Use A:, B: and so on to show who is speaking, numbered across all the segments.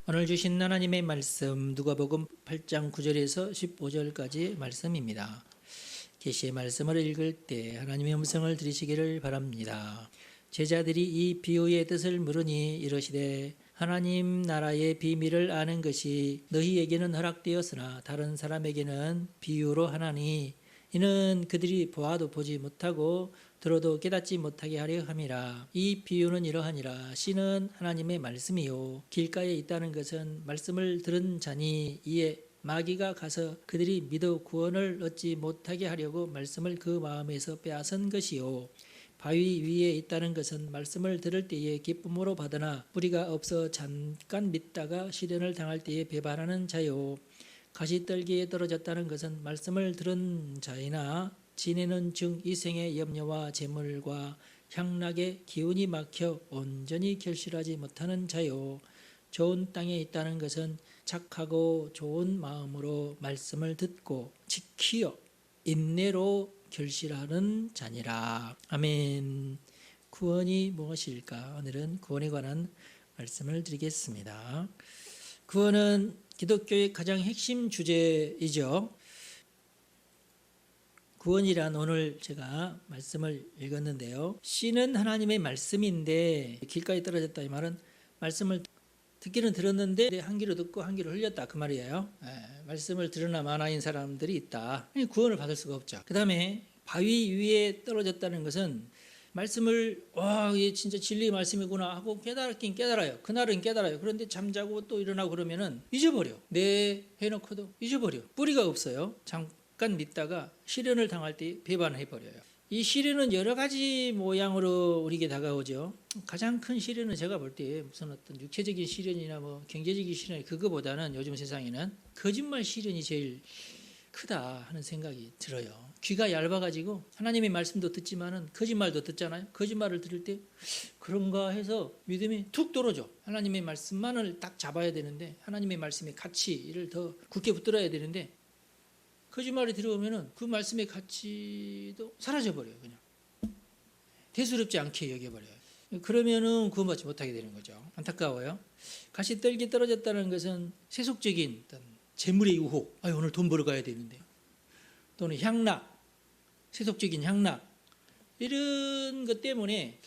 A: 오늘 주신 하나님의 말씀 누가복음 8장 9절에서 15절까지 말씀입니다. 계시의 말씀을 읽을 때 하나님의 음성을 들으시기를 바랍니다. 제자들이 이 비유의 뜻을 물으니 이르시되 하나님 나라의 비밀을 아는 것이 너희에게는 허락되었으나 다른 사람에게는 비유로 하나니 이는 그들이 보아도 보지 못하고 들어도 깨닫지 못하게 하려 함이라. 이 비유는 이러하니라. 씨는 하나님의 말씀이요 길가에 있다는 것은 말씀을 들은 자니 이에 마귀가 가서 그들이 믿어 구원을 얻지 못하게 하려고 말씀을 그 마음에서 빼앗은 것이요 바위 위에 있다는 것은 말씀을 들을 때에 기쁨으로 받으나 뿌리가 없어 잠깐 믿다가 시련을 당할 때에 배반하는 자요 가시떨기에 떨어졌다는 것은 말씀을 들은 자이나 지내는 중 이생의 염려와 재물과 향락의 기운이 막혀 온전히 결실하지 못하는 자요 좋은 땅에 있다는 것은 착하고 좋은 마음으로 말씀을 듣고 지키어 인내로 결실하는 자니라. 아멘. 구원이 무엇일까? 오늘은 구원에 관한 말씀을 드리겠습니다. 구원은 기독교의 가장 핵심 주제이죠. 구원이란 오늘 제가 말씀을 읽었는데요. 씨는 하나님의 말씀인데 길가에 떨어졌다 이 말은 말씀을 듣기는 들었는데 한 귀로 듣고 한 귀로 흘렸다 그 말이에요. 말씀을 들으나 마나인 사람들이 있다. 구원을 받을 수가 없죠. 그 다음에 바위 위에 떨어졌다는 것은 말씀을 이게 진짜 진리의 말씀이구나 하고 깨달긴 깨달아요. 그날은 깨달아요. 그런데 잠자고 또 일어나고 그러면은 잊어버려. 네 해놓고도 잊어버려. 뿌리가 없어요. 잠깐 믿다가 시련을 당할 때 배반해버려요. 이 시련은 여러 가지 모양으로 우리에게 다가오죠. 가장 큰 시련은 제가 볼 때 무슨 어떤 육체적인 시련이나 뭐 경제적인 시련 그거보다는 요즘 세상에는 거짓말 시련이 제일 크다 하는 생각이 들어요. 귀가 얇아가지고 하나님의 말씀도 듣지만은 거짓말도 듣잖아요. 거짓말을 들을 때 그런가 해서 믿음이 툭 떨어져. 하나님의 말씀만을 딱 잡아야 되는데 하나님의 말씀의 가치를 더 굳게 붙들어야 되는데 거짓말이 들어오면은 그 말씀의 가치도 사라져버려요. 그냥 대수롭지 않게 여겨버려요. 그러면은 구원받지 못하게 되는 거죠. 안타까워요. 가시떨기 떨어졌다는 것은 세속적인 어떤 재물의 유혹. 오늘 돈 벌어 가야 되는데. 또는 향락, 세속적인 향락. 이런 것 때문에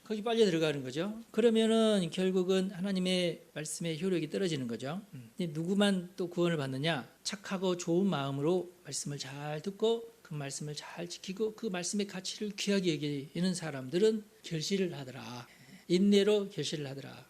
A: 거기 빨려 들어가는 거죠. 그러면은 결국은 하나님의 말씀의 효력이 떨어지는 거죠. 누구만 또 구원을 받느냐? 착하고 좋은 마음으로 말씀을 잘 듣고 그 말씀을 잘 지키고 그 말씀의 가치를 귀하게 여기는 사람들은 결실을 하더라. 인내로 결실을 하더라.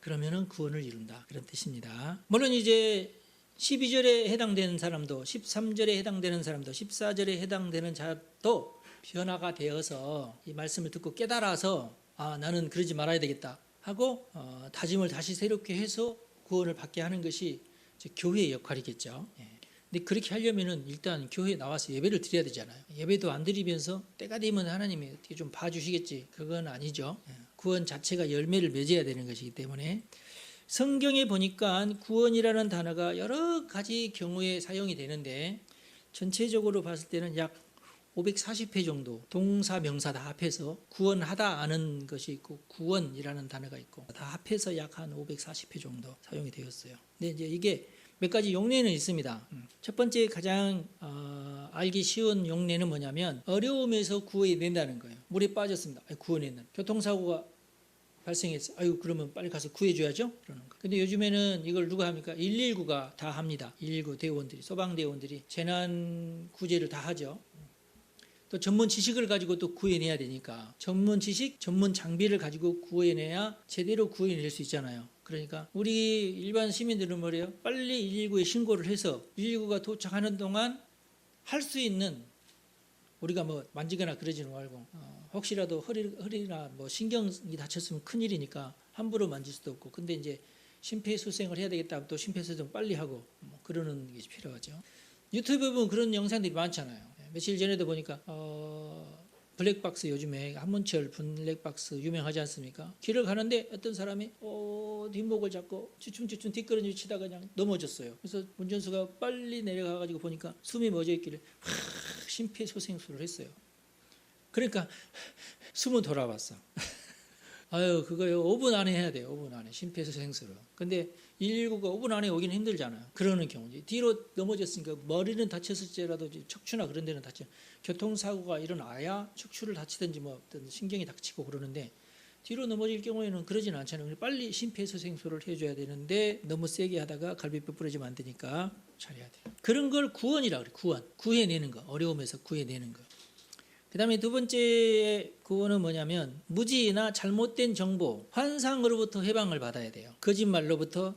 A: 그러면은 구원을 이룬다. 그런 뜻입니다. 물론 이제 12절에 해당되는 사람도 13절에 해당되는 사람도 14절에 해당되는 자도 변화가 되어서 이 말씀을 듣고 깨달아서 나는 그러지 말아야 되겠다 하고 다짐을 다시 새롭게 해서 구원을 받게 하는 것이 이제 교회의 역할이겠죠. 근데 그렇게 하려면은 일단 교회에 나와서 예배를 드려야 되잖아요. 예배도 안 드리면서 때가 되면 하나님이 어떻게 좀 봐주시겠지. 그건 아니죠. 구원 자체가 열매를 맺어야 되는 것이기 때문에 성경에 보니까 구원이라는 단어가 여러 가지 경우에 사용이 되는데 전체적으로 봤을 때는 약 540회 정도 동사 명사 다 합해서 구원하다 아는 것이 있고 구원이라는 단어가 있고 다 합해서 약 한 540회 정도 사용이 되었어요. 근데 이제 이게 몇 가지 용례는 있습니다. 첫 번째 가장 알기 쉬운 용례는 뭐냐면 어려움에서 구해낸다는 거예요. 물에 빠졌습니다. 구원했는 교통사고가 발생했어요. 그러면 빨리 가서 구해줘야죠. 그러는 거. 근데 요즘에는 이걸 누가 합니까? 119가 다 합니다. 119 대원들이 소방대원들이 재난 구제를 다 하죠. 또 전문 지식을 가지고 또 구해내야 되니까 전문 지식, 전문 장비를 가지고 구해내야 제대로 구해낼 수 있잖아요. 그러니까 우리 일반 시민들은 뭐래요? 빨리 119에 신고를 해서 119가 도착하는 동안 할 수 있는 우리가 뭐 만지거나 그러지는 말고 혹시라도 허리나 뭐 신경이 다쳤으면 큰일이니까 함부로 만질 수도 없고 근데 이제 심폐소생을 해야 되겠다 하면 또 심폐소생 빨리 하고 뭐 그러는 게 필요하죠. 유튜브에 보면 그런 영상들이 많잖아요. 며칠 전에도 보니까 블랙박스 요즘에 한문철 블랙박스 유명하지 않습니까? 길을 가는데 어떤 사람이 뒷목을 잡고 주춤주춤 뒷걸음질 치다가 그냥 넘어졌어요. 그래서 운전수가 빨리 내려가가지고 보니까 숨이 멎어있길래 심폐소생술을 했어요. 그러니까 숨은 돌아왔어. 아유, 그거요. 5분 안에 해야 돼요. 5분 안에. 심폐소생술을. 근데 119가 5분 안에 오기는 힘들잖아요. 그러는 경우지. 뒤로 넘어졌으니까 머리는 다쳤을지라도 척추나 그런 데는 다쳐. 교통사고가 일어나야 척추를 다치든지 뭐 어떤 신경이 다치고 그러는데 뒤로 넘어질 경우에는 그러진 않잖아요. 빨리 심폐소생술을 해줘야 되는데 너무 세게 하다가 갈비뼈 부러지면 안 되니까 잘해야 돼요. 그런 걸 구원이라고 그래요. 구원. 구해내는 거. 어려움에서 구해내는 거. 그 다음에 두 번째 구원은 뭐냐면 무지나 잘못된 정보, 환상으로부터 해방을 받아야 돼요. 거짓말로부터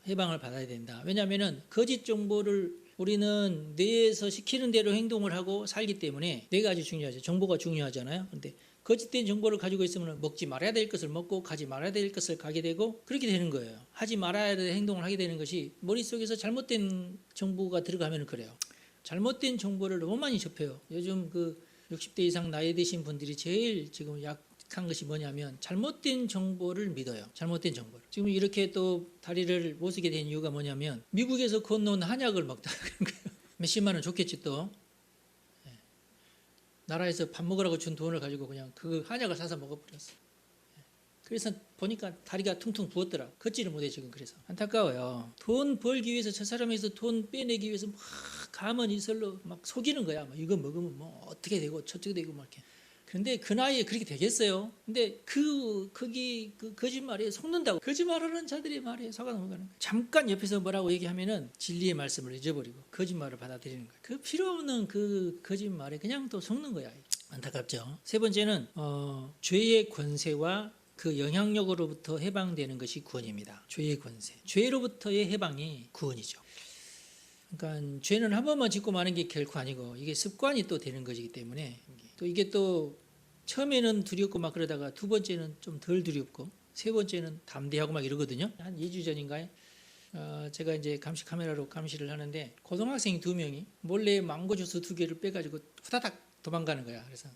A: 해방을 받아야 된다. 왜냐하면 거짓 정보를 우리는 뇌에서 시키는 대로 행동을 하고 살기 때문에 뇌가 아주 중요하죠. 정보가 중요하잖아요. 그런데 거짓된 정보를 가지고 있으면 먹지 말아야 될 것을 먹고 가지 말아야 될 것을 가게 되고 그렇게 되는 거예요. 하지 말아야 될 행동을 하게 되는 것이 머릿속에서 잘못된 정보가 들어가면 그래요. 잘못된 정보를 너무 많이 접해요. 요즘 60대 이상 나이 드신 분들이 제일 지금 약한 것이 뭐냐면 잘못된 정보를 믿어요. 잘못된 정보를. 지금 이렇게 또 다리를 못 쓰게 된 이유가 뭐냐면 미국에서 건너온 한약을 먹다 그런 거예요. 몇십만 원 줬겠지 또. 나라에서 밥 먹으라고 준 돈을 가지고 그냥 그 한약을 사서 먹어버렸어. 그래서 보니까 다리가 퉁퉁 부었더라. 걷지를 못해 지금. 그래서 안타까워요. 돈 벌기 위해서 저 사람에서 돈 빼내기 위해서 막 가만 이설로 막 속이는 거야. 막 이거 먹으면 뭐 어떻게 되고 저쪽이 되고 막 이렇게. 근데 그 나이에 그렇게 되겠어요? 근데 거기 거짓말에 속는다고. 거짓말하는 자들이 말이에요. 사과 넘어가는 거예요. 잠깐 옆에서 뭐라고 얘기하면은 진리의 말씀을 잊어버리고 거짓말을 받아들이는 거예요. 그 필요 없는 그 거짓말에 그냥 또 속는 거야. 안타깝죠. 세 번째는 죄의 권세와 그 영향력으로부터 해방되는 것이 구원입니다. 죄의 권세. 죄로부터의 해방이 구원이죠. 그러니까 죄는 한 번만 짓고 마는 게 결코 아니고 이게 습관이 또 되는 것이기 때문에 또 이게 또 처음에는 두렵고 막 그러다가 두 번째는 좀 덜 두렵고 세 번째는 담대하고 막 이러거든요. 한 2주 전인가요? 제가 이제 감시 카메라로 감시를 하는데 고등학생 2명이 몰래 망고 주스 2개를 빼가지고 후다닥 도망가는 거야. 그래서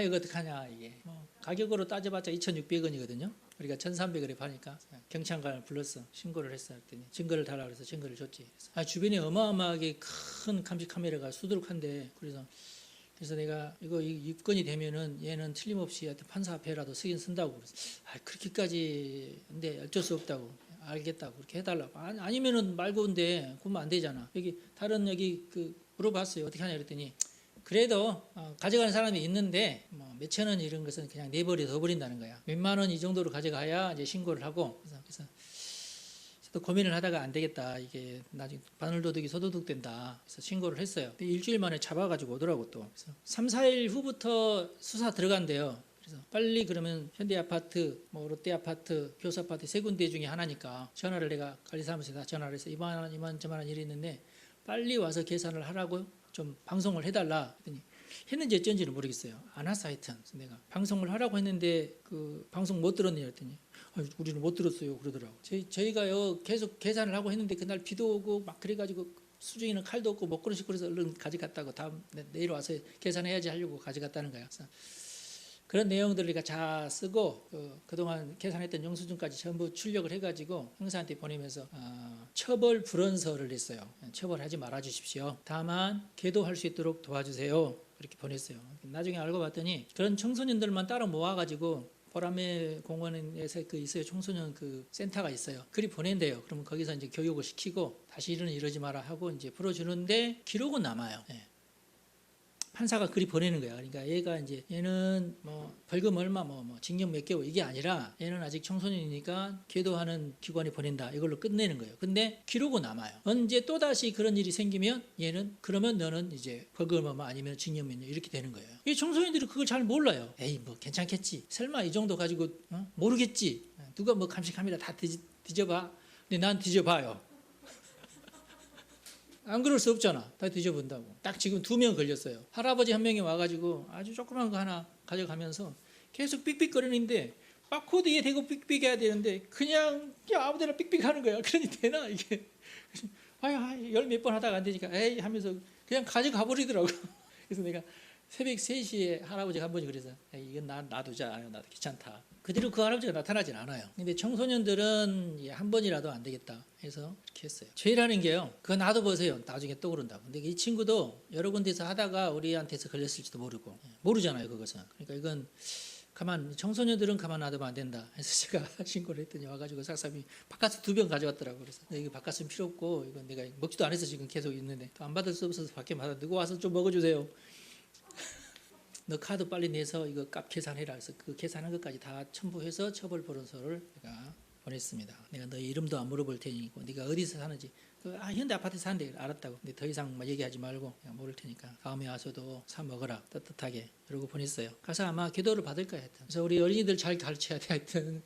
A: 이거 어떡하냐 이게 가격으로 따져봤자 2,600원이거든요. 우리가 1,300원에 파니까 경찰관을 불렀어. 신고를 했어. 했더니 증거를 달라고 해서 증거를 줬지. 주변에 어마어마하게 큰 감시 카메라가 수두룩한데 그래서 내가 이거 입건이 되면은 얘는 틀림없이 하여튼 판사 앞에라도 쓰긴 쓴다고 그래서 그렇게까지 근데 어쩔 수 없다고 알겠다고 그렇게 해달라고 아니면은 말고인데 그러면 안 되잖아. 여기 물어봤어요. 어떻게 하냐 그랬더니 그래도 가져가는 사람이 있는데 몇천 원 이런 것은 그냥 내버려 버린다는 거야. 몇만 원 이 정도로 가져가야 이제 신고를 하고 그래서 또 고민을 하다가 안 되겠다. 이게 나중에 바늘도둑이 소도둑 된다. 그래서 신고를 했어요. 일주일 만에 잡아가지고 오더라고 또. 그래서 3, 4일 후부터 수사 들어간대요. 그래서 빨리 그러면 현대아파트, 롯데아파트, 교수아파트 세 군데 중에 하나니까 전화를 내가 관리사무소에 다 전화를 해서 이만저만한 일이 있는데 빨리 와서 계산을 하라고 좀 방송을 해달라 했더니 했는지 어쩐지는 모르겠어요. 안 왔어 하여튼. 그래서 내가 방송을 하라고 했는데 그 방송 못 들었니 했더니 우리는 못 들었어요 그러더라고. 저희가요 계속 계산을 하고 했는데 그날 비도 오고 막 그래가지고 수중에는 칼도 없고 먹고는 싶고 그래서 얼른 가져갔다고 다음 내일 와서 계산해야지 하려고 가져갔다는 거야. 그래서 그런 내용들을 우리가 다 쓰고 그동안 계산했던 영수증까지 전부 출력을 해가지고 형사한테 보내면서 처벌 불원서를 냈어요. 처벌하지 말아 주십시오. 다만 계도할 수 있도록 도와주세요. 그렇게 보냈어요. 나중에 알고 봤더니 그런 청소년들만 따로 모아가지고 보라매 공원에서 있어요. 청소년 센터가 있어요. 그리 보낸대요. 그러면 거기서 이제 교육을 시키고 다시 이러지 마라 하고 이제 풀어주는데 기록은 남아요. 네. 판사가 그리 보내는 거야. 그러니까 얘는 벌금 얼마 징역 몇 개월 이게 아니라 얘는 아직 청소년이니까 계도하는 기관에 보낸다. 이걸로 끝내는 거예요. 근데 기록은 남아요. 언제 또 다시 그런 일이 생기면 얘는 그러면 너는 이제 벌금 얼마 아니면 징역 몇 년 이렇게 되는 거예요. 이 청소년들이 그걸 잘 몰라요. 에이 괜찮겠지. 설마 이 정도 가지고 모르겠지. 누가 감시 카메라 다 뒤져봐. 근데 난 뒤져봐요. 안 그럴 수 없잖아. 다 뒤져본다고. 딱 지금 2명 걸렸어요. 할아버지 한 명이 와가지고 아주 조그만 거 하나 가져가면서 계속 삑삑거리는데 바코드에 대고 삑삑해야 되는데 그냥 아무데나 삑삑하는 거야. 그러니 되나 이게. 열 몇 번 하다가 안 되니까 에이 하면서 그냥 가져가 버리더라고. 그래서 내가 새벽 3시에 할아버지가 한 번이 그래서 이건 놔두자. 나도 귀찮다. 그대로 그 할아버지가 나타나진 않아요. 근데 청소년들은 한 번이라도 안 되겠다 해서 이렇게 했어요. 죄라는 게요. 그거 놔둬보세요. 나중에 또 그런다고. 근데 이 친구도 여러 군데서 하다가 우리한테서 걸렸을지도 모르고 모르잖아요. 그것은. 그러니까 이건 청소년들은 가만 놔두면 안 된다. 그래서 제가 신고를 했더니 와가지고 싹사람이 바카스 2병 가져왔더라고. 그래서 이거 바카스는 필요 없고 이건 내가 먹지도 않아서 지금 계속 있는데 또 안 받을 수 없어서 밖에 받아 두고 와서 좀 먹어주세요. 너 카드 빨리 내서 이거 값 계산해라. 그래서 그 계산한 것까지 다 첨부해서 처벌 벌원서를 내가 보냈습니다. 내가 너 이름도 안 물어볼 테니까 네가 어디서 사는지 현대 아파트 사는데 알았다고. 근데 더 이상 얘기하지 말고 그냥 모를 테니까 다음에 와서도 사 먹어라 따뜻하게 이러고 보냈어요. 가서 아마 기도를 받을 거야. 하여튼. 그래서 우리 어린이들 잘 가르쳐야 돼. 하여튼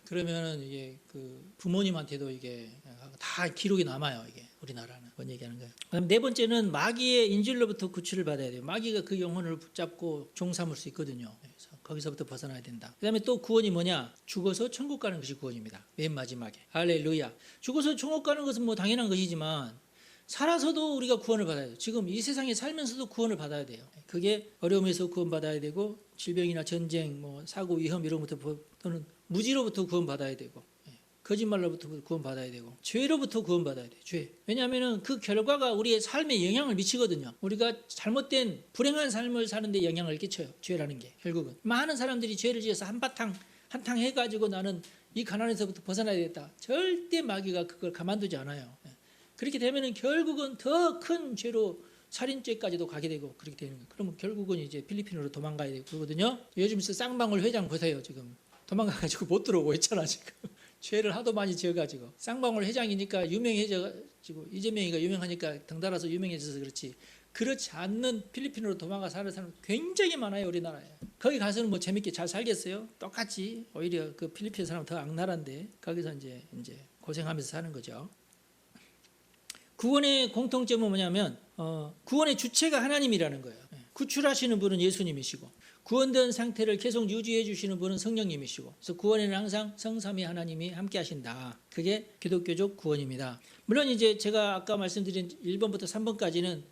A: 그러면은 이게 그 부모님한테도 이게 다 기록이 남아요. 이게 우리나라는 그런 얘기하는 거예요. 그다음 네 번째는 마귀의 인질로부터 구출을 받아야 돼요. 마귀가 그 영혼을 붙잡고 종삼을 수 있거든요. 그래서 거기서부터 벗어나야 된다. 그다음에 또 구원이 뭐냐? 죽어서 천국 가는 것이 구원입니다. 맨 마지막에 할렐루야. 죽어서 천국 가는 것은 뭐 당연한 것이지만 살아서도 우리가 구원을 받아야 돼요. 지금 이 세상에 살면서도 구원을 받아야 돼요. 그게 어려움에서 구원받아야 되고 질병이나 전쟁, 뭐 사고 위험 이런 것부터 또는 무지로부터 구원받아야 되고 거짓말로부터 구원받아야 되고 죄로부터 구원받아야 돼요. 죄. 왜냐하면 그 결과가 우리의 삶에 영향을 미치거든요. 우리가 잘못된 불행한 삶을 사는데 영향을 끼쳐요. 죄라는 게 결국은. 많은 사람들이 죄를 지어서 한바탕 해가지고 나는 이 가난에서부터 벗어나야겠다. 절대 마귀가 그걸 가만두지 않아요. 그렇게 되면 결국은 더 큰 죄로 살인죄까지도 가게 되고 그렇게 되는 거예요. 그러면 결국은 이제 필리핀으로 도망가야 되고 그러거든요. 요즘 쌍방울 회장 보세요. 지금 도망가가지고 못 들어오고 있잖아 지금. 죄를 하도 많이 지어가지고 쌍방울 회장이니까 유명해져가지고 이재명이가 유명하니까 덩달아서 유명해져서 그렇지 않는 필리핀으로 도망가 사는 사람 굉장히 많아요. 우리나라에. 거기 가서는 뭐 재밌게 잘 살겠어요? 똑같이 오히려 그 필리핀 사람은 더 악랄한데 거기서 이제 고생하면서 사는 거죠. 구원의 공통점은 뭐냐면 구원의 주체가 하나님이라는 거예요. 구출하시는 분은 예수님이시고 구원된 상태를 계속 유지해 주시는 분은 성령님이시고 그래서 구원에는 항상 성삼위 하나님이 함께 하신다. 그게 기독교적 구원입니다. 물론 이제 제가 아까 말씀드린 1번부터 3번까지는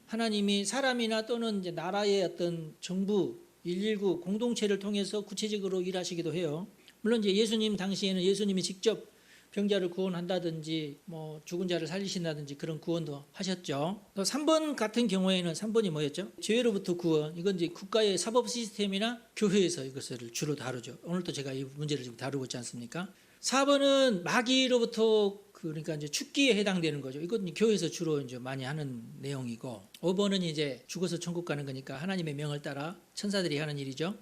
A: 하나님이 사람이나 또는 이제 나라의 어떤 정부 119 공동체를 통해서 구체적으로 일하시기도 해요. 물론 이제 예수님 당시에는 예수님이 직접 병자를 구원한다든지 뭐 죽은 자를 살리신다든지 그런 구원도 하셨죠. 또 3번 같은 경우에는 3번이 뭐였죠? 죄로부터 구원. 이건 이제 국가의 사법 시스템이나 교회에서 이것을 주로 다루죠. 오늘도 제가 이 문제를 지금 다루고 있지 않습니까? 4번은 마귀로부터 그러니까 이제 죽기에 해당되는 거죠. 이건 교회에서 주로 이제 많이 하는 내용이고 5번은 이제 죽어서 천국 가는 거니까 하나님의 명을 따라 천사들이 하는 일이죠.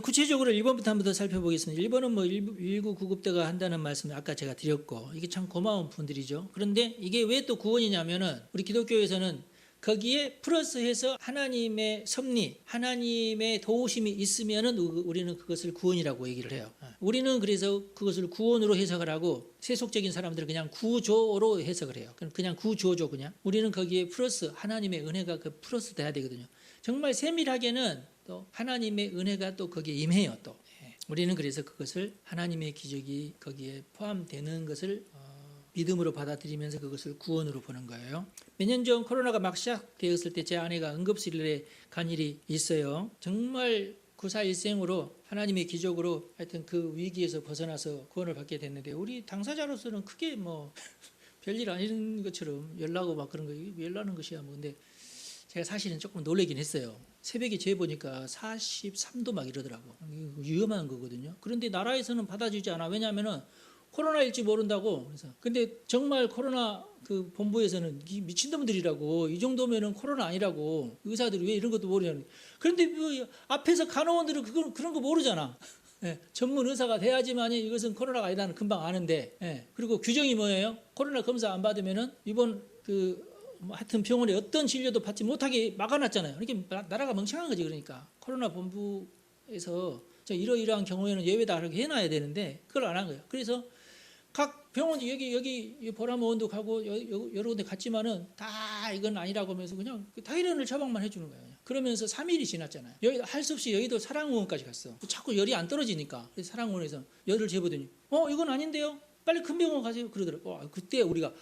A: 구체적으로 1번부터 한번 더 살펴보겠습니다. 1번은 뭐 19구급대가 한다는 말씀을 아까 제가 드렸고 이게 참 고마운 분들이죠. 그런데 이게 왜 또 구원이냐면은 우리 기독교에서는 거기에 플러스해서 하나님의 섭리, 하나님의 도우심이 있으면은 우리는 그것을 구원이라고 얘기를 해요. 우리는 그래서 그것을 구원으로 해석을 하고 세속적인 사람들은 그냥 구조로 해석을 해요. 그냥 구조죠 그냥. 우리는 거기에 플러스 하나님의 은혜가 그 플러스 돼야 되거든요. 정말 세밀하게는 또 하나님의 은혜가 또 거기에 임해요. 또 우리는 그래서 그것을 하나님의 기적이 거기에 포함되는 것을 믿음으로 받아들이면서 그것을 구원으로 보는 거예요. 몇 년 전 코로나가 막 시작되었을 때 제 아내가 응급실에 간 일이 있어요. 정말 구사일생으로 하나님의 기적으로 하여튼 그 위기에서 벗어나서 구원을 받게 됐는데 우리 당사자로서는 크게 뭐 별일 아닌 것처럼 열나고 막 그런 거 열나는 것이야 뭐. 근데 제가 사실은 조금 놀라긴 했어요. 새벽에 재보니까 43도 막 이러더라고. 위험한 거거든요. 그런데 나라에서는 받아주지 않아. 왜냐하면은 코로나일지 모른다고. 그래서 근데 정말 코로나 그 본부에서는 미친놈들이라고 이 정도면은 코로나 아니라고 의사들이 왜 이런 것도 모르냐는. 그런데 그 앞에서 간호원들은 그런 거 모르잖아. 예, 전문 의사가 돼야지만 이것은 코로나가 아니라는 금방 아는데. 예, 그리고 규정이 뭐예요? 코로나 검사 안 받으면은 이번 하여튼 병원에 어떤 진료도 받지 못하게 막아놨잖아요. 그러니까 나라가 멍청한 거지. 그러니까 코로나 본부에서 이러이러한 경우에는 예외다 이렇게 해놔야 되는데 그걸 안 한 거예요. 그래서 각 병원 여기 보라모원도 가고 여러 군데 갔지만은 다 이건 아니라고 하면서 그냥 타이레놀 처방만 해주는 거예요. 그러면서 3일이 지났잖아요. 할 수 없이 여의도 사랑의원까지 갔어. 자꾸 열이 안 떨어지니까 그래서 사랑의원에서 열을 재보더니 이건 아닌데요. 빨리 큰 병원 가세요. 그러더라고요. 그때 우리가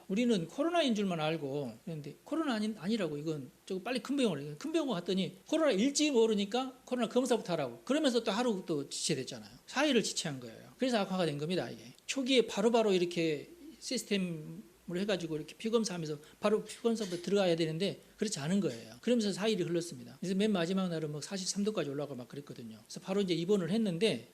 A: 우리는 코로나인 줄만 알고 그랬는데 코로나 아니라고 이건 저거 빨리 큰 병원 갔더니 코로나일지 모르니까 코로나 검사부터 하라고. 그러면서 또 하루 또 지체됐잖아요. 4일을 지체한 거예요. 그래서 악화가 된 겁니다. 이게 초기에 바로바로 이렇게 시스템 뭐 해가지고 이렇게 피검사하면서 바로 피검사부터 들어가야 되는데 그렇지 않은 거예요. 그러면서 4일이 흘렀습니다. 그래서 맨 마지막 날은 뭐 43도까지 올라가 막 그랬거든요. 그래서 바로 이제 입원을 했는데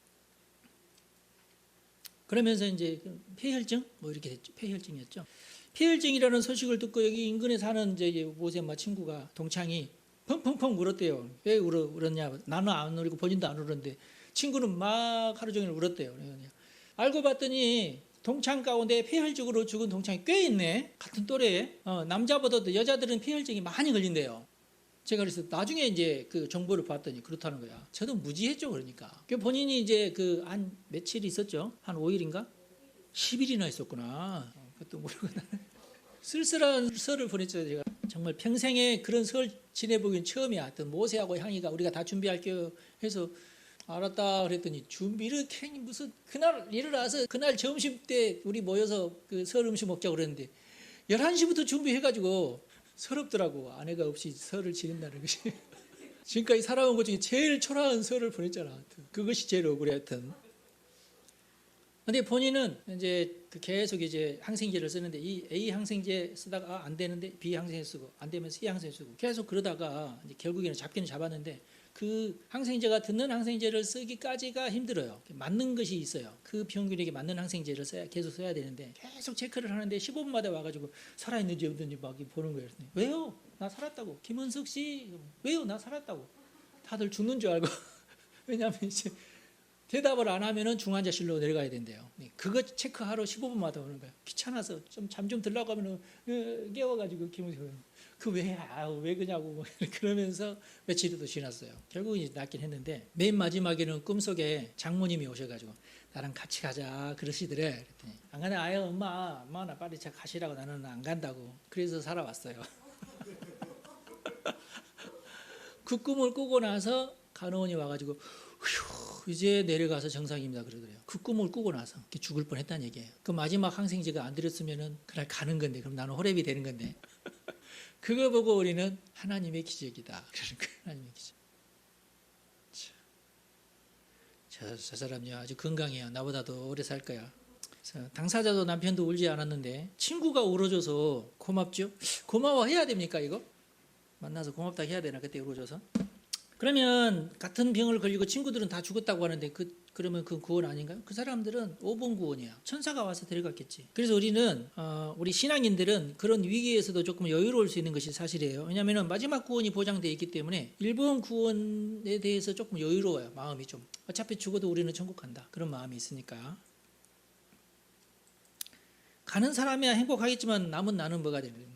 A: 그러면서 이제 폐혈증 뭐 이렇게 됐죠. 폐혈증이었죠. 폐혈증이라는 소식을 듣고 여기 인근에 사는 이제 모세 엄마 친구가 동창이 펑펑펑 울었대요. 왜 울었냐? 나는 안 울고 본인도 안 울었는데 친구는 막 하루 종일 울었대요. 알고 봤더니 동창 가운데 폐혈증으로 죽은 동창이 꽤 있네. 같은 또래에 남자보다도 여자들은 폐혈증이 많이 걸린대요. 제가 그래서 나중에 이제 그 정보를 봤더니 그렇다는 거야. 저도 무지했죠, 그러니까. 본인이 이제 그 한 며칠 있었죠? 한 5일인가? 10일이나 있었구나. 그것도 모르고 쓸쓸한 설을 보냈죠, 제가. 정말 평생에 그런 설 지내보긴 처음이야. 어떤 모세하고 향이가 우리가 다 준비할게요 해서 알았다 그랬더니 준비를 괜히 무슨 그날 일어나서 그날 점심 때 우리 모여서 그 설 음식 먹자고 그랬는데 11시부터 준비해가지고 서럽더라고. 아내가 없이 설을 지낸다는 것이. 지금까지 살아온 것 중에 제일 초라한 설을 보냈잖아. 하여튼. 그것이 제일 억울해. 하여튼. 근데 본인은 이제 계속 이제 항생제를 쓰는데 이 A 항생제 쓰다가 안 되는데 B 항생제 쓰고 안 되면 C 항생제 쓰고 계속 그러다가 이제 결국에는 잡기는 잡았는데 그 항생제가 듣는 항생제를 쓰기까지가 힘들어요. 맞는 것이 있어요. 그 병균에게 맞는 항생제를 계속 써야 되는데 계속 체크를 하는데 15분마다 와가지고 살아있는지 없는지 막 보는 거예요. 왜요? 나 살았다고. 김은석 씨 왜요? 나 살았다고. 다들 죽는 줄 알고. 왜냐하면 이제 대답을 안 하면은 중환자실로 내려가야 된대요. 그거 체크하러 15분마다 오는 거예요. 귀찮아서 좀 잠 좀 들라고 하면은 깨워가지고 김은석 왜 그냐고 그러면서 며칠이 더 지났어요. 결국 이제 낫긴 했는데 맨 마지막에는 꿈속에 장모님이 오셔가지고 나랑 같이 가자 그러시더래. 그랬더니 안 가네. 아유 엄마 나 빨리 가시라고. 나는 안 간다고. 그래서 살아왔어요. 그 꿈을 꾸고 나서 간호원이 와가지고 휴, 이제 내려가서 정상입니다 그러더래요. 그 꿈을 꾸고 나서 죽을 뻔했다는 얘기예요. 그 마지막 항생제가 안 들었으면은 그날 가는 건데 그럼 나는 호랩이 되는 건데. 그거 보고 우리는 하나님의 기적이다. 그러는 거예요. 하나님의 기적. 저 사람이 아주 건강해요. 나보다도 오래 살 거야. 당사자도 남편도 울지 않았는데 친구가 울어줘서 고맙죠? 고마워해야 됩니까 이거? 만나서 고맙다 해야 되나 그때 울어줘서? 그러면 같은 병을 걸리고 친구들은 다 죽었다고 하는데 그러면 그 구원 아닌가요? 그 사람들은 5번 구원이야. 천사가 와서 데려갔겠지. 그래서 우리 신앙인들은 그런 위기에서도 조금 여유로울 수 있는 것이 사실이에요. 왜냐하면 마지막 구원이 보장되어 있기 때문에 1번 구원에 대해서 조금 여유로워요. 마음이 좀. 어차피 죽어도 우리는 천국 간다. 그런 마음이 있으니까. 가는 사람이야 행복하겠지만 남은 나는 뭐가 되는 거예요.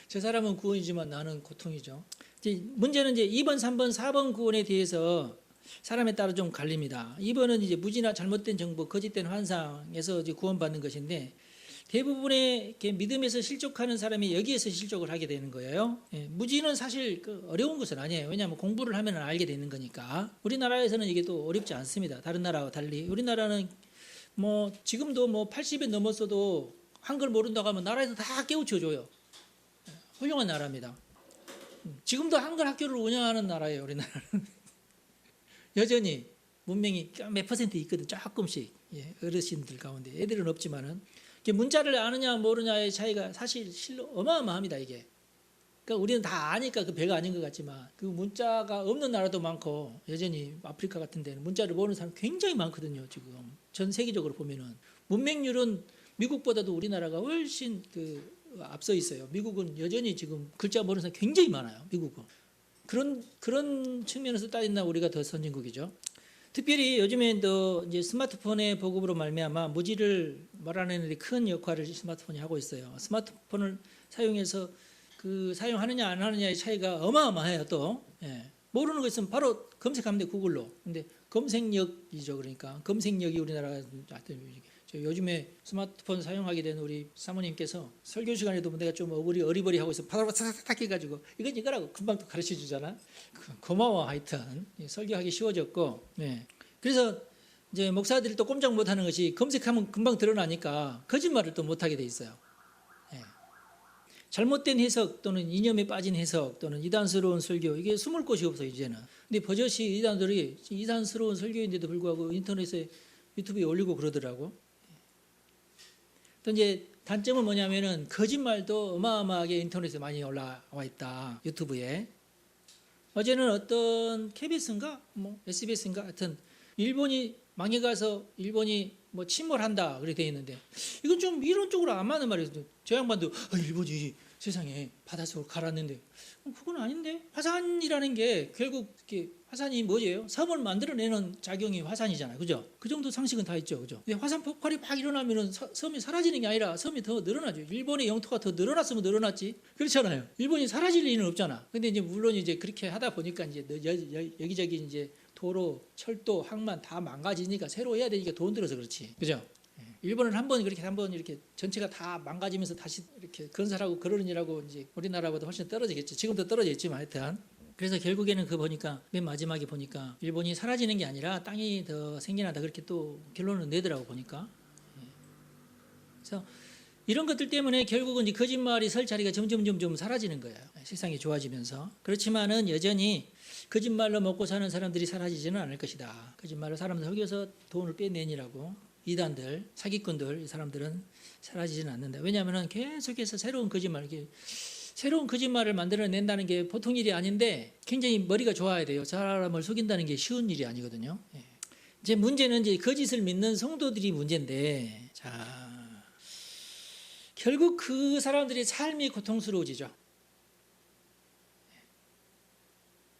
A: 저 사람은 구원이지만 나는 고통이죠. 문제는 이제 2번, 3번, 4번 구원에 대해서 사람에 따라 좀 갈립니다. 2번은 이제 무지나 잘못된 정보, 거짓된 환상에서 이제 구원받는 것인데 대부분의 믿음에서 실족하는 사람이 여기에서 실족을 하게 되는 거예요. 무지는 사실 어려운 것은 아니에요. 왜냐하면 공부를 하면 알게 되는 거니까. 우리나라에서는 이게 또 어렵지 않습니다. 다른 나라와 달리. 우리나라는 뭐 지금도 뭐 80에 넘었어도 한글 모른다고 하면 나라에서 다 깨우쳐줘요. 훌륭한 나라입니다. 지금도 한글 학교를 운영하는 나라예요. 우리나라는. 여전히 문명이 몇 퍼센트 있거든. 조금씩. 어르신들 가운데. 애들은 없지만은. 문자를 아느냐 모르냐의 차이가 사실 실로 어마어마합니다. 이게. 그러니까 우리는 다 아니까 그 배가 아닌 것 같지만 그 문자가 없는 나라도 많고 여전히 아프리카 같은 데는 문자를 모르는 사람 굉장히 많거든요. 지금 전 세계적으로 보면은 문맹률은 미국보다도 우리나라가 훨씬 앞서 있어요. 미국은 여전히 지금 글자 모르는 사람 굉장히 많아요. 미국은. 그런 측면에서 따진다면 우리가 더 선진국이죠. 특별히 요즘에 또 이제 스마트폰의 보급으로 말미암아 무지를 몰아내는 데 큰 역할을 스마트폰이 하고 있어요. 스마트폰을 사용해서 사용하느냐 안 하느냐의 차이가 어마어마해요. 또 모르는 거 있으면 바로 검색하면 돼 구글로. 근데 검색력이죠. 그러니까 검색력이 우리나라가 요즘에 스마트폰 사용하게 된 우리 사모님께서 설교 시간에도 내가 좀 어리버리하고 있어 바로 탁탁 해가지고 이건 이거라고 금방 또 가르쳐 주잖아. 고마워. 하여튼 설교하기 쉬워졌고. 그래서 이제 목사들이 또 꼼짝 못하는 것이 검색하면 금방 드러나니까 거짓말을 또 못하게 돼 있어요. 잘못된 해석 또는 이념에 빠진 해석 또는 이단스러운 설교 이게 숨을 곳이 없어요 이제는. 근데 버젓이 이단들이 이단스러운 설교인데도 불구하고 인터넷에 유튜브에 올리고 그러더라고. 또 이제 단점은 뭐냐면은 거짓말도 어마어마하게 인터넷에 많이 올라와 있다. 유튜브에. 어제는 어떤 KBS인가 뭐 SBS인가 하여튼 일본이 망해가서 일본이 뭐 침몰한다 그렇게 돼 있는데 이건 좀 이론적으로 안 맞는 말이에요. 저 양반도 일본이 세상에 바닷속으로 가라앉는데 그건 아닌데 화산이라는 게 결국 이렇게 화산이 뭐예요? 섬을 만들어내는 작용이 화산이잖아요, 그죠? 그 정도 상식은 다 있죠, 그죠? 근데 화산 폭발이 막 일어나면은 섬이 사라지는 게 아니라 섬이 더 늘어나죠. 일본의 영토가 더 늘어났으면 늘어났지, 그렇잖아요. 일본이 사라질 리는 없잖아. 근데 이제 물론 이제 그렇게 하다 보니까 이제 여기저기 이제 도로, 철도, 항만 다 망가지니까 새로 해야 되니까 돈 들어서 그렇지, 그죠? 일본은 한번 이렇게 전체가 다 망가지면서 다시 이렇게 건설하고 그러느라고 이제 우리나라보다 훨씬 떨어지겠죠. 지금도 떨어져 있지만 하여튼. 그래서 결국에는 그 보니까 맨 마지막에 보니까 일본이 사라지는 게 아니라 땅이 더 생겨난다 그렇게 또 결론을 내더라고 보니까. 그래서 이런 것들 때문에 결국은 이제 거짓말이 설 자리가 점점 사라지는 거예요. 세상이 좋아지면서. 그렇지만은 여전히 거짓말로 먹고 사는 사람들이 사라지지는 않을 것이다. 거짓말로 사람들 속여서 돈을 빼내니라고 이단들, 사기꾼들 이 사람들은 사라지지는 않는다. 왜냐하면 계속해서 새로운 거짓말을 만들어낸다는 게 보통 일이 아닌데 굉장히 머리가 좋아야 돼요. 사람을 속인다는 게 쉬운 일이 아니거든요. 이제 문제는 이제 거짓을 믿는 성도들이 문제인데, 자, 결국 그 사람들의 삶이 고통스러워지죠.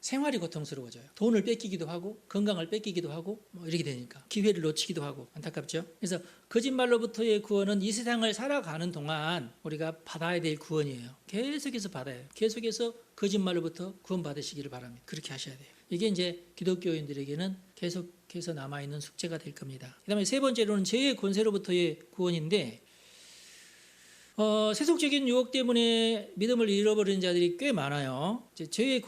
A: 생활이 고통스러워져요. 돈을 뺏기기도 하고 건강을 뺏기기도 하고 뭐 이렇게 되니까 기회를 놓치기도 하고 안타깝죠. 그래서 거짓말로부터의 구원은 이 세상을 살아가는 동안 우리가 받아야 될 구원이에요. 계속해서 받아요. 계속해서 거짓말로부터 구원받으시기를 바랍니다. 그렇게 하셔야 돼요. 이게 이제 기독교인들에게는 계속해서 남아있는 숙제가 될 겁니다. 그 다음에 세 번째로는 죄의 권세로부터의 구원인데 세속적인 유혹 때문에 믿음을 잃어버리는 자들이 꽤 많아요. 죄의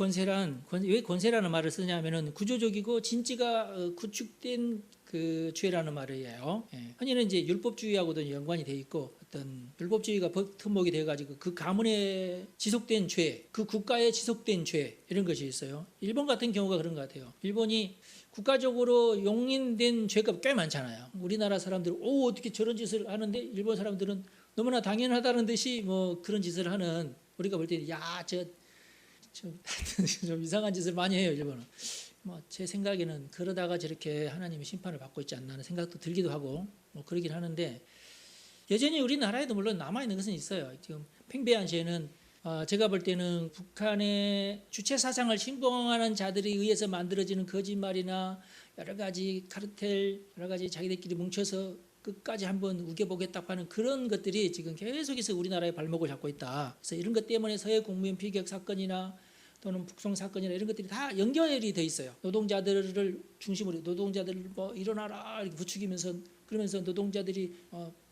A: 왜 권세라는 말을 쓰냐면은 구조적이고 진지가 구축된 그 죄라는 말이에요. 흔히는 이제 율법주의하고도 연관이 돼 있고 어떤 율법주의가 버팀목이 돼가지고 그 가문에 지속된 죄, 그 국가에 지속된 죄 이런 것이 있어요. 일본 같은 경우가 그런 것 같아요. 일본이 국가적으로 용인된 죄가 꽤 많잖아요. 우리나라 사람들은 어떻게 저런 짓을 하는데 일본 사람들은 너무나 당연하다는 듯이 뭐 그런 짓을 하는 우리가 볼 때 좀 이상한 짓을 많이 해요 일본은. 뭐 제 생각에는 그러다가 저렇게 하나님의 심판을 받고 있지 않나 하는 생각도 들기도 하고 뭐 그러긴 하는데 여전히 우리나라에도 물론 남아 있는 것은 있어요. 지금 팽배한 죄는 제가 볼 때는 북한의 주체 사상을 신봉하는 자들에 의해서 만들어지는 거짓말이나 여러 가지 카르텔 여러 가지 자기들끼리 뭉쳐서 끝까지 한번 우겨보겠다고 하는 그런 것들이 지금 계속해서 우리나라의 발목을 잡고 있다. 그래서 이런 것 때문에 서해 공무원 피격 사건이나 또는 북송 사건이나 이런 것들이 다 연결이 돼 있어요. 노동자들을 중심으로 노동자들 뭐 일어나라 이렇게 부추기면서 그러면서 노동자들이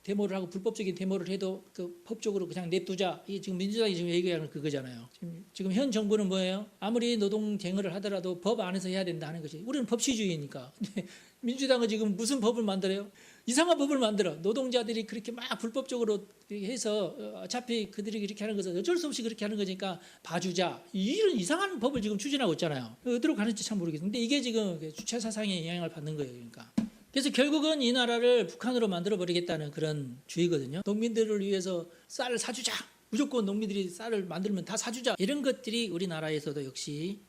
A: 데모를 하고 불법적인 데모를 해도 그 법적으로 그냥 냅두자. 이게 지금 민주당이 지금 얘기하는 그거잖아요. 지금 현 정부는 뭐예요? 아무리 노동쟁의를 하더라도 법 안에서 해야 된다 하는 거지. 우리는 법치주의니까. 근데 민주당은 지금 무슨 법을 만들어요? 이상한 법을 만들어. 노동자들이 그렇게 막 불법적으로 해서 어차피 그들이 이렇게 하는 것은 어쩔 수 없이 그렇게 하는 거니까 봐주자. 이런 이상한 법을 지금 추진하고 있잖아요. 어디로 가는지 참 모르겠는데 이게 지금 주체 사상의 영향을 받는 거예요. 그러니까. 그래서 결국은 이 나라를 북한으로 만들어버리겠다는 그런 주의거든요. 농민들을 위해서 쌀을 사주자. 무조건 농민들이 쌀을 만들면 다 사주자. 이런 것들이 우리나라에서도 역시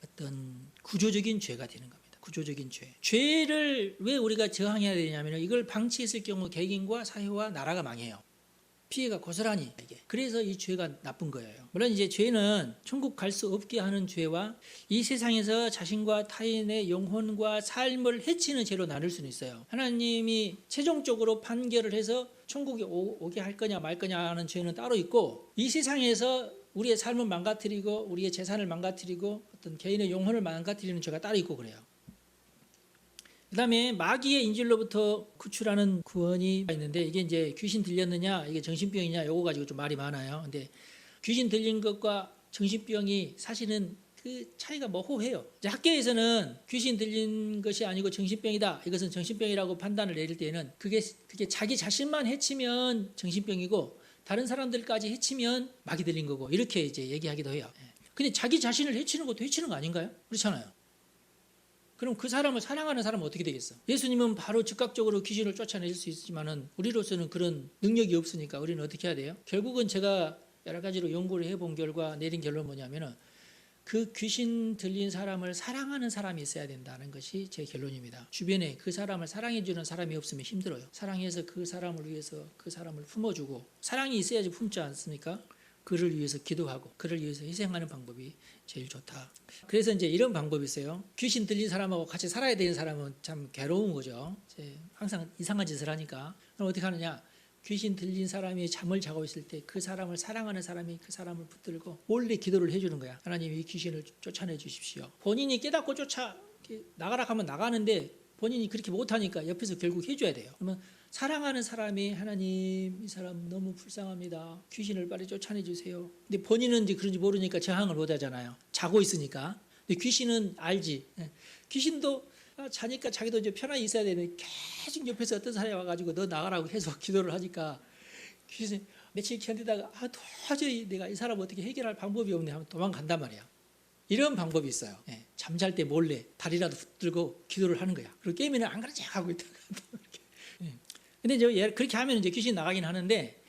A: 어떤 구조적인 죄가 되는 겁니다. 구조적인 죄. 죄를 왜 우리가 저항해야 되냐면 이걸 방치했을 경우 개인과 사회와 나라가 망해요. 피해가 고스란히 이게. 그래서 이 죄가 나쁜 거예요. 물론 이제 죄는 천국 갈 수 없게 하는 죄와 이 세상에서 자신과 타인의 영혼과 삶을 해치는 죄로 나눌 수는 있어요. 하나님이 최종적으로 판결을 해서 천국에 오게 할 거냐 말 거냐 하는 죄는 따로 있고 이 세상에서 우리의 삶을 망가뜨리고 우리의 재산을 망가뜨리고 어떤 개인의 영혼을 망가뜨리는 죄가 따로 있고 그래요. 그 다음에 마귀의 인질로부터 구출하는 구원이 있는데 이게 이제 귀신 들렸느냐 이게 정신병이냐 이거 가지고 좀 말이 많아요. 근데 귀신 들린 것과 정신병이 사실은 그 차이가 모호해요. 이제 학계에서는 귀신 들린 것이 아니고 정신병이다. 이것은 정신병이라고 판단을 내릴 때는 그게 자기 자신만 해치면 정신병이고 다른 사람들까지 해치면 마귀 들린 거고 이렇게 이제 얘기하기도 해요. 근데 자기 자신을 해치는 것도 해치는 거 아닌가요? 그렇잖아요. 그럼 그 사람을 사랑하는 사람은 어떻게 되겠어? 예수님은 바로 즉각적으로 귀신을 쫓아낼 수 있지만은 우리로서는 그런 능력이 없으니까 우리는 어떻게 해야 돼요? 결국은 제가 여러 가지로 연구를 해본 결과 내린 결론은 뭐냐면은 그 귀신 들린 사람을 사랑하는 사람이 있어야 된다는 것이 제 결론입니다. 주변에 그 사람을 사랑해주는 사람이 없으면 힘들어요. 사랑해서 그 사람을 위해서 그 사람을 품어주고, 사랑이 있어야지 품지 않습니까? 그를 위해서 기도하고 그를 위해서 희생하는 방법이 제일 좋다. 그래서 이제 이런 방법이 있어요. 귀신 들린 사람하고 같이 살아야 되는 사람은 참 괴로운 거죠. 항상 이상한 짓을 하니까. 그럼 어떻게 하느냐? 귀신 들린 사람이 잠을 자고 있을 때 그 사람을 사랑하는 사람이 그 사람을 붙들고 몰래 기도를 해주는 거야. 하나님, 이 귀신을 쫓아내 주십시오. 본인이 깨닫고 나가라 하면 나가는데 본인이 그렇게 못하니까 옆에서 결국 해줘야 돼요. 그러면 사랑하는 사람이, 하나님, 이 사람 너무 불쌍합니다. 귀신을 빨리 쫓아내 주세요. 근데 본인은 이제 그런지 모르니까 저항을 못 하잖아요. 자고 있으니까. 근데 귀신은 알지. 귀신도 자니까 자기도 이제 편안히 있어야 되는데 계속 옆에서 어떤 사람이 와가지고 너 나가라고 계속 기도를 하니까 귀신이 며칠 견디다가 도저히 내가 이 사람 어떻게 해결할 방법이 없네 하면 도망간단 말이야. 이런 방법이 있어요. 잠잘 때 몰래 다리라도 붙들고 기도를 하는 거야. 그리고 게임에는 안 그러지 하고 있다가 근데 이제 그렇게 하면 이제 귀신이 나가긴 하는데,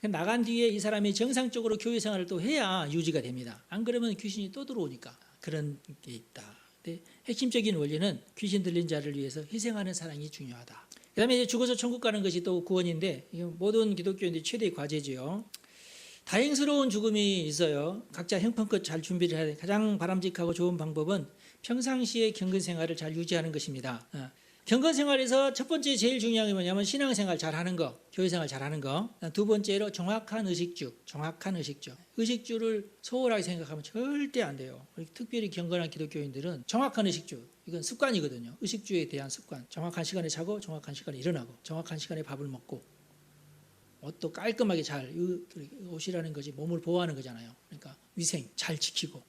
A: 나간 뒤에 이 사람이 정상적으로 교회 생활을 또 해야 유지가 됩니다. 안 그러면 귀신이 또 들어오니까. 그런 게 있다. 근데 핵심적인 원리는 귀신 들린 자를 위해서 희생하는 사랑이 중요하다. 그 다음에 이제 죽어서 천국 가는 것이 또 구원인데, 모든 기독교인들의 최대의 과제죠. 다행스러운 죽음이 있어요. 각자 형편껏 잘 준비를 해야 돼. 가장 바람직하고 좋은 방법은 평상시에 경건 생활을 잘 유지하는 것입니다. 경건 생활에서 첫 번째 제일 중요한 게 뭐냐면 신앙생활 잘하는 거, 교회생활 잘하는 거. 두 번째로 정확한 의식주. 의식주를 소홀하게 생각하면 절대 안 돼요. 특별히 경건한 기독교인들은 정확한 의식주, 이건 습관이거든요. 의식주에 대한 습관. 정확한 시간에 자고 정확한 시간에 일어나고 정확한 시간에 밥을 먹고 옷도 깔끔하게 잘, 옷이라는 것이 몸을 보호하는 거잖아요. 그러니까 위생 잘 지키고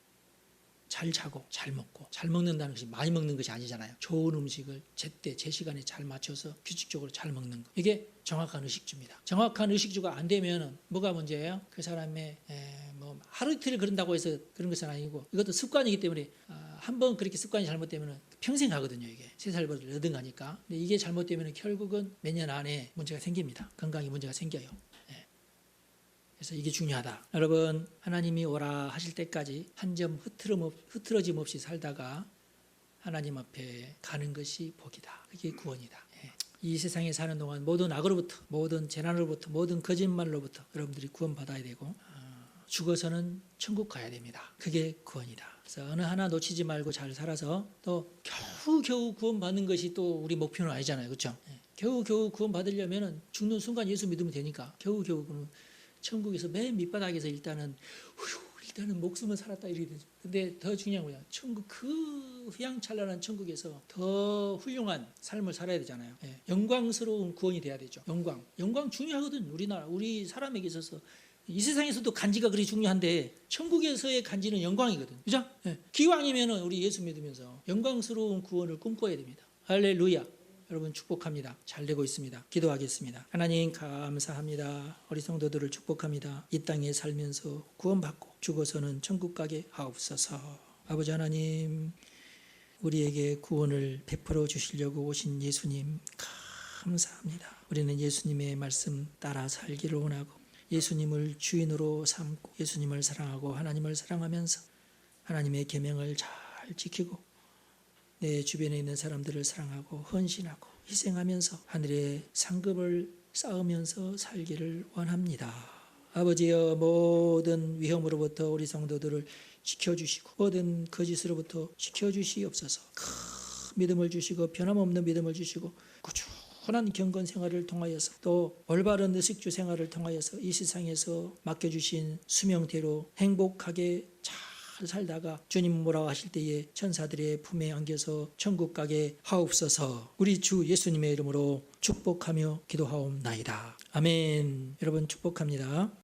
A: 잘 자고 잘 먹고, 잘 먹는다는 것이 많이 먹는 것이 아니잖아요. 좋은 음식을 제때 제 시간에 잘 맞춰서 규칙적으로 잘 먹는 것, 이게 정확한 의식주입니다. 정확한 의식주가 안 되면 뭐가 문제예요? 그 사람의 뭐 하루 이틀 그런다고 해서 그런 것은 아니고, 이것도 습관이기 때문에 한번 그렇게 습관이 잘못되면 평생 가거든요. 이게 3살보다 여든가니까. 근데 이게 잘못되면 결국은 몇 년 안에 문제가 생깁니다. 건강에 문제가 생겨요. 그래서 이게 중요하다. 여러분, 하나님이 오라 하실 때까지 한 점 흐트러짐 없이 살다가 하나님 앞에 가는 것이 복이다. 그게 구원이다. 이 세상에 사는 동안 모든 악으로부터, 모든 재난으로부터, 모든 거짓말로부터 여러분들이 구원받아야 되고, 죽어서는 천국 가야 됩니다. 그게 구원이다. 그래서 어느 하나 놓치지 말고 잘 살아서 또 겨우 구원받는 것이 또 우리 목표는 아니잖아요. 그렇죠? 겨우 구원 받으려면 죽는 순간 예수 믿으면 되니까 겨우 천국에서 맨 밑바닥에서 일단은 목숨은 살았다 이렇게 되죠. 근데 더 중요한 거야. 천국, 그 휘황찬란한 천국에서 더 훌륭한 삶을 살아야 되잖아요. 영광스러운 구원이 돼야 되죠. 영광 중요하거든. 우리 사람에게 있어서 이 세상에서도 간지가 그리 중요한데 천국에서의 간지는 영광이거든. 그죠? 기왕이면 우리 예수 믿으면서 영광스러운 구원을 꿈꿔야 됩니다. 할렐루야. 여러분 축복합니다. 잘 되고 있습니다. 기도하겠습니다. 하나님 감사합니다. 우리 성도들을 축복합니다. 이 땅에 살면서 구원받고 죽어서는 천국 가게 하옵소서. 아버지 하나님, 우리에게 구원을 베풀어 주시려고 오신 예수님 감사합니다. 우리는 예수님의 말씀 따라 살기를 원하고 예수님을 주인으로 삼고 예수님을 사랑하고 하나님을 사랑하면서 하나님의 계명을 잘 지키고 내 주변에 있는 사람들을 사랑하고 헌신하고 희생하면서 하늘의 상급을 쌓으면서 살기를 원합니다. 아버지여, 모든 위험으로부터 우리 성도들을 지켜주시고 모든 거짓으로부터 지켜주시옵소서. 큰 믿음을 주시고 변함없는 믿음을 주시고 꾸준한 경건 생활을 통하여서 또 올바른 의식주 생활을 통하여서 이 세상에서 맡겨주신 수명대로 행복하게 잘 살다가 주님 뭐라고 하실 때에 천사들의 품에 안겨서 천국 가게 하옵소서. 우리 주 예수님의 이름으로 축복하며 기도하옵나이다. 아멘. 여러분 축복합니다.